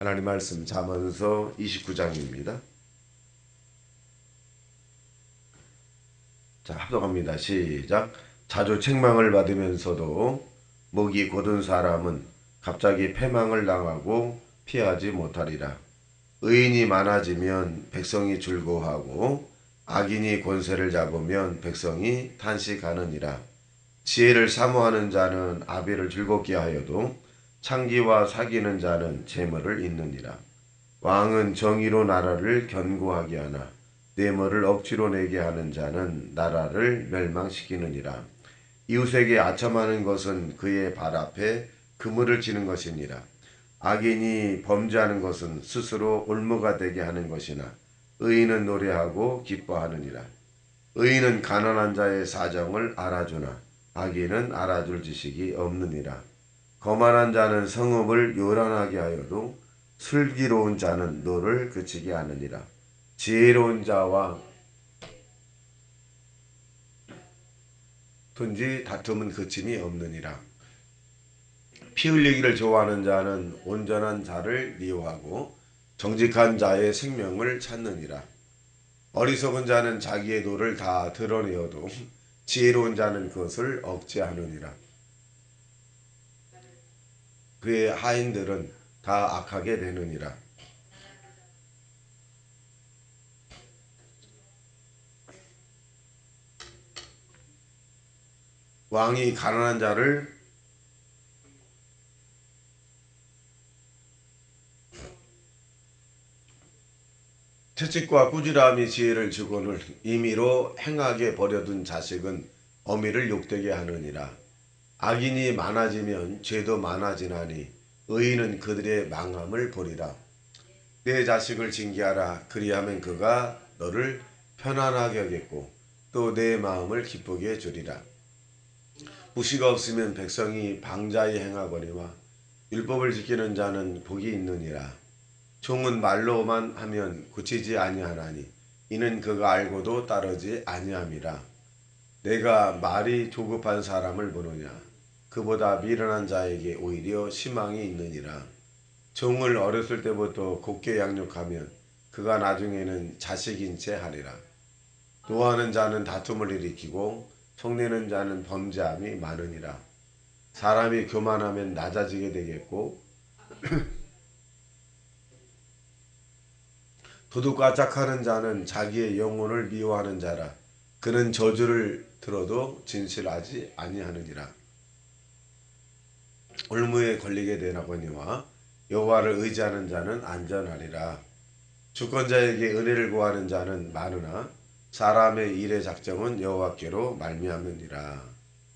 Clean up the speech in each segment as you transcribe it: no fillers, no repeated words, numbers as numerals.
하나님 말씀 잠언서 29장입니다. 자, 합독합니다. 시작. 자주 책망을 받으면서도 목이 곧은 사람은 갑자기 패망을 당하고 피하지 못하리라. 의인이 많아지면 백성이 즐거워하고 악인이 권세를 잡으면 백성이 탄식하느니라. 지혜를 사모하는 자는 아비를 즐겁게 하여도 창기와 사귀는 자는 재물을 잇느니라. 왕은 정의로 나라를 견고하게 하나 뇌물을 억지로 내게 하는 자는 나라를 멸망시키느니라. 이웃에게 아첨하는 것은 그의 발 앞에 그물을 치는 것이니라. 악인이 범죄하는 것은 스스로 올무가 되게 하는 것이나 의인은 노래하고 기뻐하느니라. 의인은 가난한 자의 사정을 알아주나 악인은 알아줄 지식이 없느니라. 거만한 자는 성읍을 요란하게 하여도 슬기로운 자는 노를 그치게 하느니라. 지혜로운 자와 든지 다툼은 그침이 없느니라. 피 흘리기를 좋아하는 자는 온전한 자를 미워하고 정직한 자의 생명을 찾느니라. 어리석은 자는 자기의 노를 다 드러내어도 지혜로운 자는 그것을 억제하느니라. 그의 하인들은 다 악하게 되느니라. 왕이 가난한 자를 채찍과 꾸지람이 지혜를 주거늘 임의로 행하게 버려둔 자식은 어미를 욕되게 하느니라. 악인이 많아지면 죄도 많아지나니 의인은 그들의 망함을 보리라. 내 자식을 징계하라. 그리하면 그가 너를 편안하게 하겠고 또 내 마음을 기쁘게 해주리라. 무시가 없으면 백성이 방자히 행하거니와 율법을 지키는 자는 복이 있느니라. 종은 말로만 하면 고치지 아니하나니 이는 그가 알고도 따르지 아니함이라. 내가 말이 조급한 사람을 보느냐. 그보다 미련한 자에게 오히려 희망이 있느니라. 종을 어렸을 때부터 곱게 양육하면 그가 나중에는 자식인 채 하리라. 노하는 자는 다툼을 일으키고 속내는 자는 범죄함이 많으니라. 사람이 교만하면 낮아지게 되겠고 도둑과 짝하는 자는 자기의 영혼을 미워하는 자라. 그는 저주를 들어도 진실하지 아니하느니라. 올무에 걸리게 되나거니와 여호와를 의지하는 자는 안전하리라. 주권자에게 은혜를 구하는 자는 많으나 사람의 일의 작정은 여호와께로 말미암느니라.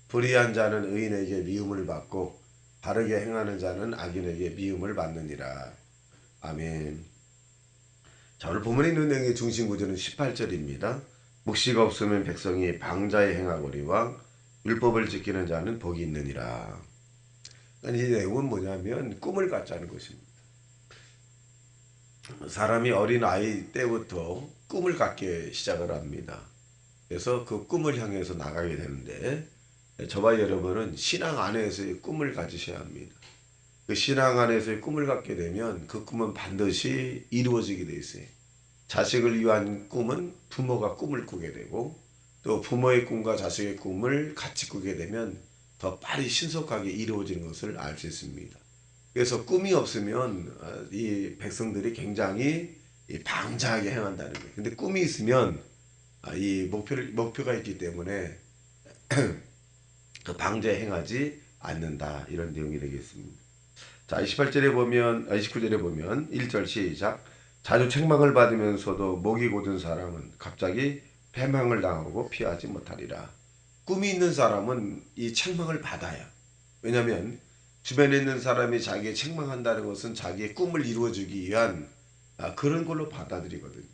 불의한 자는 의인에게 미움을 받고 바르게 행하는 자는 악인에게 미움을 받느니라. 아멘. 자, 오늘 본문에 있는 내용의 중심 구조는 18절입니다. 묵시가 없으면 백성이 방자에 행하거니와 율법을 지키는 자는 복이 있느니라. 이 내용은 뭐냐면 꿈을 갖자는 것입니다. 사람이 어린 아이 때부터 꿈을 갖게 시작을 합니다. 그래서 그 꿈을 향해서 나가게 되는데 저와 여러분은 신앙 안에서의 꿈을 가지셔야 합니다. 그 신앙 안에서의 꿈을 갖게 되면 그 꿈은 반드시 이루어지게 돼 있어요. 자식을 위한 꿈은 부모가 꿈을 꾸게 되고 또 부모의 꿈과 자식의 꿈을 같이 꾸게 되면 더 빨리 신속하게 이루어지는 것을 알 수 있습니다. 그래서 꿈이 없으면 이 백성들이 굉장히 방자하게 행한다는 거예요. 근데 꿈이 있으면 이 목표가 있기 때문에 그 방자에 행하지 않는다. 이런 내용이 되겠습니다. 자, 28절에 보면, 29절에 보면 1절 시작. 자주 책망을 받으면서도 목이 곧은 사람은 갑자기 패망을 당하고 피하지 못하리라. 꿈이 있는 사람은 이 책망을 받아요. 왜냐하면 주변에 있는 사람이 자기의 책망한다는 것은 자기의 꿈을 이루어주기 위한 그런 걸로 받아들이거든요.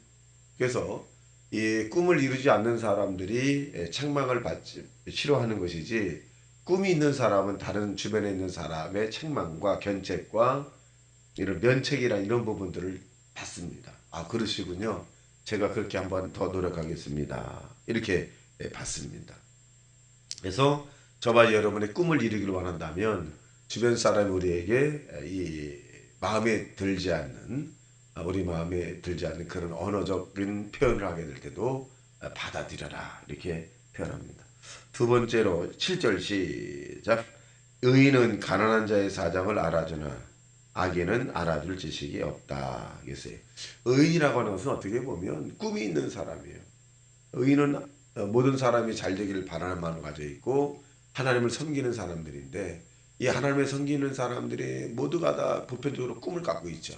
그래서 이 꿈을 이루지 않는 사람들이 책망을 받지 싫어하는 것이지 꿈이 있는 사람은 다른 주변에 있는 사람의 책망과 견책과 이런 면책이나 이런 부분들을 받습니다. 아, 그러시군요. 제가 그렇게 한번 더 노력하겠습니다. 이렇게 받습니다. 그래서 저와 여러분의 꿈을 이루기를 원한다면 주변 사람이 우리에게 이 마음에 들지 않는 우리 마음에 들지 않는 그런 언어적인 표현을 하게 될 때도 받아들여라 이렇게 표현합니다. 두 번째로 7절 시작. 의인은 가난한 자의 사정을 알아주나 악인은 알아줄 지식이 없다. 그랬어요. 의인이라고 하는 것은 어떻게 보면 꿈이 있는 사람이에요. 의인은 모든 사람이 잘 되기를 바라는 마음을 가지고 있고 하나님을 섬기는 사람들인데 이 하나님을 섬기는 사람들이 모두가 다 보편적으로 꿈을 갖고 있죠.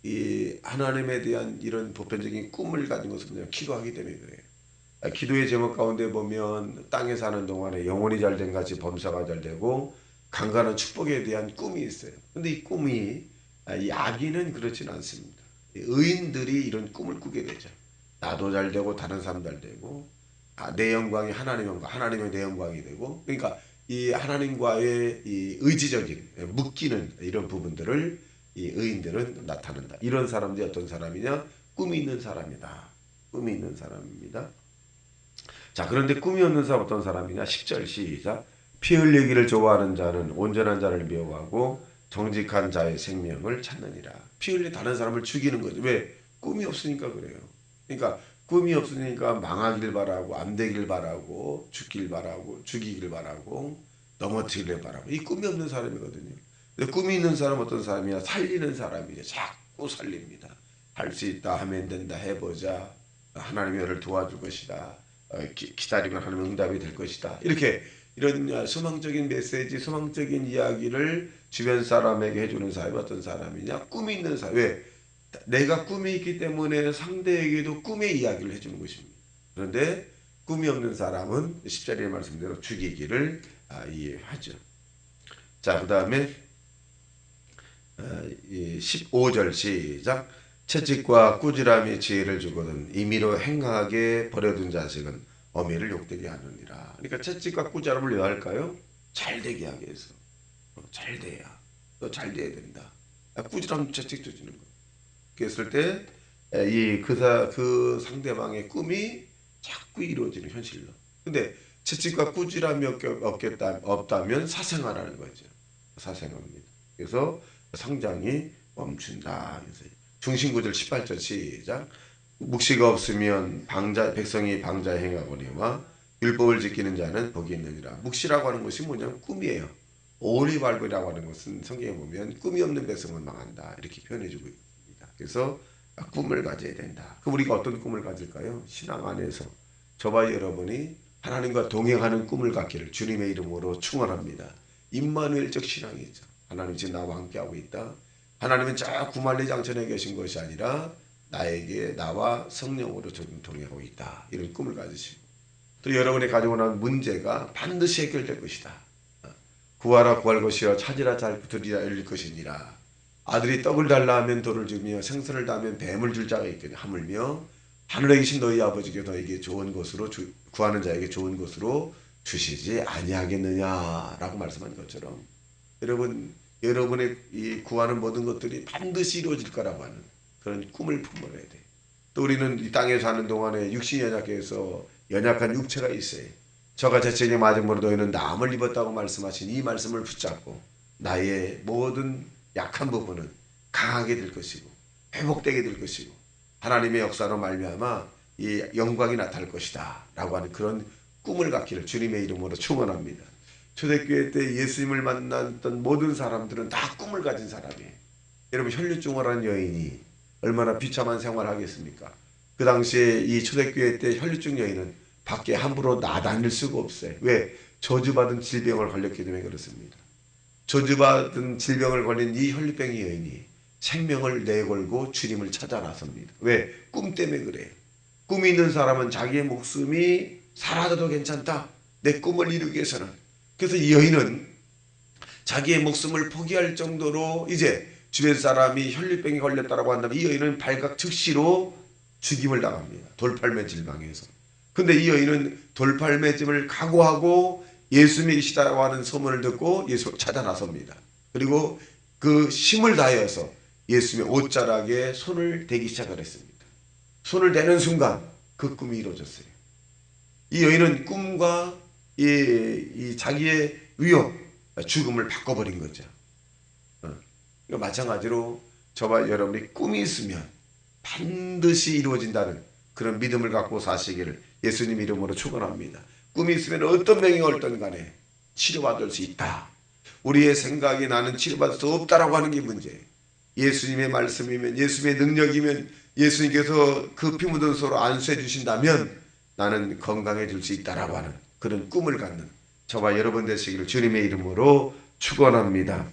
이 하나님에 대한 이런 보편적인 꿈을 가진 것은 그냥 기도하기 때문에 그래요. 기도의 제목 가운데 보면 땅에 사는 동안에 영혼이 잘된 같이 범사가 잘되고 강간한 축복에 대한 꿈이 있어요. 근데 이 꿈이 이 악인은 그렇지는 않습니다. 의인들이 이런 꿈을 꾸게 되죠. 나도 잘되고 다른 사람 잘되고 내 영광이 하나님 영광, 하나님의 내 영광이 되고 그러니까 이 하나님과의 이 의지적인 묶이는 이런 부분들을 이 의인들은 나타낸다. 이런 사람들이 어떤 사람이냐? 꿈이 있는 사람이다. 꿈이 있는 사람입니다. 자, 그런데 꿈이 없는 사람 어떤 사람이냐? 10절 시작. 피 흘리기를 좋아하는 자는 온전한 자를 미워하고 정직한 자의 생명을 찾느니라. 피 흘리 다른 사람을 죽이는 거죠. 왜? 꿈이 없으니까 그래요. 그러니까 꿈이 없으니까 망하길 바라고 안 되길 바라고 죽길 바라고 죽이길 바라고 넘어뜨리길 바라고 이 꿈이 없는 사람이거든요. 근데 꿈이 있는 사람은 어떤 사람이야? 살리는 사람이죠. 자꾸 살립니다. 할 수 있다 하면 된다 해보자. 하나님이 너를 도와줄 것이다. 기다리면 하나님 응답이 될 것이다. 이렇게 이런 소망적인 메시지, 소망적인 이야기를 주변 사람에게 해주는 사람이 어떤 사람이냐? 꿈이 있는 사람. 왜? 내가 꿈이 있기 때문에 상대에게도 꿈의 이야기를 해주는 것입니다. 그런데 꿈이 없는 사람은 10절의 말씀대로 죽이기를 이해하죠. 자, 그 다음에 15절 시작. 채찍과 꾸지람이 지혜를 주거든 임의로 행하게 버려둔 자식은 어미를 욕되게 하느니라. 그러니까 채찍과 꾸지람을 왜 할까요? 잘 되게 하기 위해서. 잘 돼야. 너 잘 돼야 된다. 꾸지람 채찍도 주는 거. 그랬을 때 그 상대방의 꿈이 자꾸 이루어지는 현실로. 근데 채찍과 꾸지람이 없다면 사생활하는 거죠. 사생합니다. 그래서 성장이 멈춘다. 그래서 중신구절 18절 시작. 묵시가 없으면 백성이 방자에 행하거니와 율법을 지키는 자는 복이 있느니라. 묵시라고 하는 것이 뭐냐면 꿈이에요. 오리발브라고 하는 것은 성경에 보면 꿈이 없는 백성은 망한다. 이렇게 표현해주고 있습니다. 그래서 꿈을 가져야 된다. 그럼 우리가 어떤 꿈을 가질까요? 신앙 안에서 저와 여러분이 하나님과 동행하는 꿈을 갖기를 주님의 이름으로 축원합니다. 임마누엘적 신앙이죠. 하나님 지금 나와 함께하고 있다. 하나님은 저 구말리 장천에 계신 것이 아니라 나에게 나와 성령으로 지금 동행하고 있다. 이런 꿈을 가지시고 또 여러분이 가지고 난 문제가 반드시 해결될 것이다. 구하라 구할 것이여 찾으라 두드리라 열릴 것이니라. 아들이 떡을 달라 하면 돌을 주며 생선을 다하면 뱀을 줄 자가 있거니 하물며 하늘에 계신 너희 아버지께 너에게 좋은 것으로 구하는 자에게 좋은 것으로 주시지 아니하겠느냐라고 말씀한 것처럼 여러분의 이 구하는 모든 것들이 반드시 이루어질 거라고 하는 그런 꿈을 품어야 돼. 또 우리는 이 땅에 사는 동안에 육신이 연약해서 연약한 육체가 있어요. 저가 제책에 맞음으로 너희는 남을 입었다고 말씀하신 이 말씀을 붙잡고 나의 모든 약한 부분은 강하게 될 것이고 회복되게 될 것이고 하나님의 역사로 말미암아 이 영광이 나타날 것이다 라고 하는 그런 꿈을 갖기를 주님의 이름으로 축원합니다. 초대교회 때 예수님을 만났던 모든 사람들은 다 꿈을 가진 사람이에요. 여러분 혈류증후라는 여인이 얼마나 비참한 생활을 하겠습니까? 그 당시에 이 초대교회 때 혈류증 여인은 밖에 함부로 나다닐 수가 없어요. 왜? 저주받은 질병을 걸렸기 때문에 그렇습니다. 저주받은 질병을 걸린 이 혈류병의 여인이 생명을 내걸고 주님을 찾아 나섭니다. 왜? 꿈 때문에 그래요. 꿈이 있는 사람은 자기의 목숨이 사라져도 괜찮다. 내 꿈을 이루기 위해서는. 그래서 이 여인은 자기의 목숨을 포기할 정도로 이제 주변 사람이 혈류병에 걸렸다고 한다면 이 여인은 발각 즉시로 죽임을 당합니다. 돌팔매 질방에서. 근데 이 여인은 돌팔매짐을 각오하고 예수 믿으시다고 하는 소문을 듣고 예수를 찾아 나섭니다. 그리고 그 힘을 다하여서 예수님의 옷자락에 손을 대기 시작을 했습니다. 손을 대는 순간 그 꿈이 이루어졌어요. 이 여인은 꿈과 이 자기의 위협, 죽음을 바꿔버린 거죠. 그러니까 마찬가지로 저와 여러분이 꿈이 있으면 반드시 이루어진다는 그런 믿음을 갖고 사시기를 예수님 이름으로 축원합니다. 꿈이 있으면 어떤 병이 올든 간에 치료받을 수 있다. 우리의 생각이 나는 치료받을 수 없다라고 하는 게 문제예요. 예수님의 말씀이면, 예수님의 능력이면, 예수님께서 그 피 묻은 소로 안수해 주신다면 나는 건강해질 수 있다라고 하는 그런 꿈을 갖는 저와 여러분 되시기를 주님의 이름으로 축원합니다.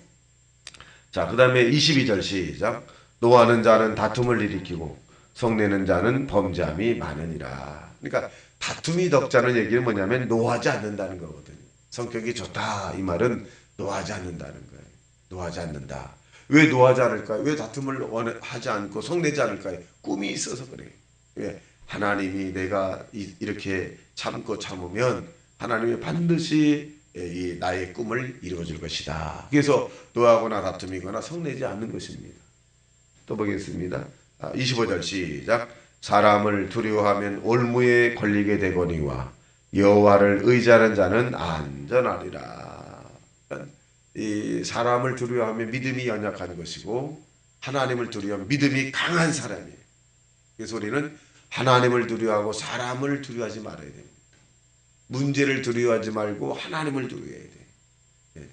자, 그 다음에 22절 시작. 노하는 자는 다툼을 일으키고 성내는 자는 범죄함이 많으니라. 그러니까 다툼이 덕자는 얘기는 뭐냐면 노하지 않는다는 거거든요. 성격이 좋다 이 말은 노하지 않는다는 거예요. 노하지 않는다. 왜 노하지 않을까요? 왜 다툼을 하지 않고 성내지 않을까요? 꿈이 있어서 그래요. 왜? 하나님이 내가 이렇게 참고 참으면 하나님이 반드시 이 나의 꿈을 이루어줄 것이다. 그래서 노하거나 다툼이거나 성내지 않는 것입니다. 또 보겠습니다. 25절 시작. 사람을 두려워하면 올무에 걸리게 되거니와 여호와를 의지하는 자는 안전하리라. 이 사람을 두려워하면 믿음이 연약한 것이고 하나님을 두려워하면 믿음이 강한 사람이에요. 그래서 우리는 하나님을 두려워하고 사람을 두려워하지 말아야 됩니다. 문제를 두려워하지 말고 하나님을 두려워해야 돼요.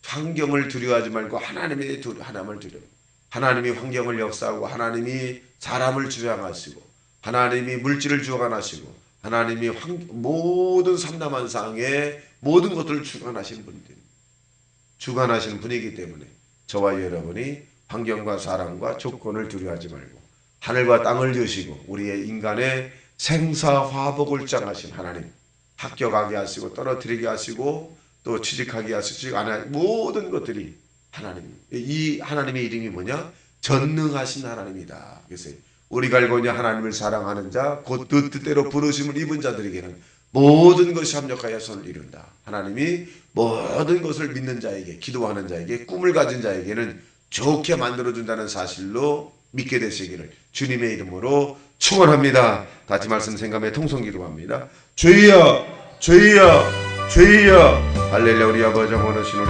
환경을 두려워하지 말고 하나님을 두려워. 하나님이 환경을 역사하고 하나님이 사람을 주장하시고 하나님이 물질을 주관하시고 하나님이 모든 삼라만상의 모든 것들을 주관하시는 분입니다. 주관하시는 분이기 때문에 저와 여러분이 환경과 사람과 조건을 두려워하지 말고 하늘과 땅을 주시고 우리의 인간의 생사화복을 장하신 하나님, 합격하게 하시고 떨어뜨리게 하시고 또 취직하게 하시고 모든 것들이 하나님, 이 하나님의 이름이 뭐냐? 전능하신 하나님이다. 그래서 우리가 알거냐 하나님을 사랑하는 자 곧 그 뜻대로 부르심을 입은 자들에게는 모든 것이 합력하여 선을 이룬다. 하나님이 모든 것을 믿는 자에게, 기도하는 자에게, 꿈을 가진 자에게는 좋게 만들어준다는 사실로 믿게 되시기를 주님의 이름으로 축원합니다. 같이 말씀 생각에 통성 기도합니다. 주여 주여 주여 할렐루야. 우리 아버지 원하신 우리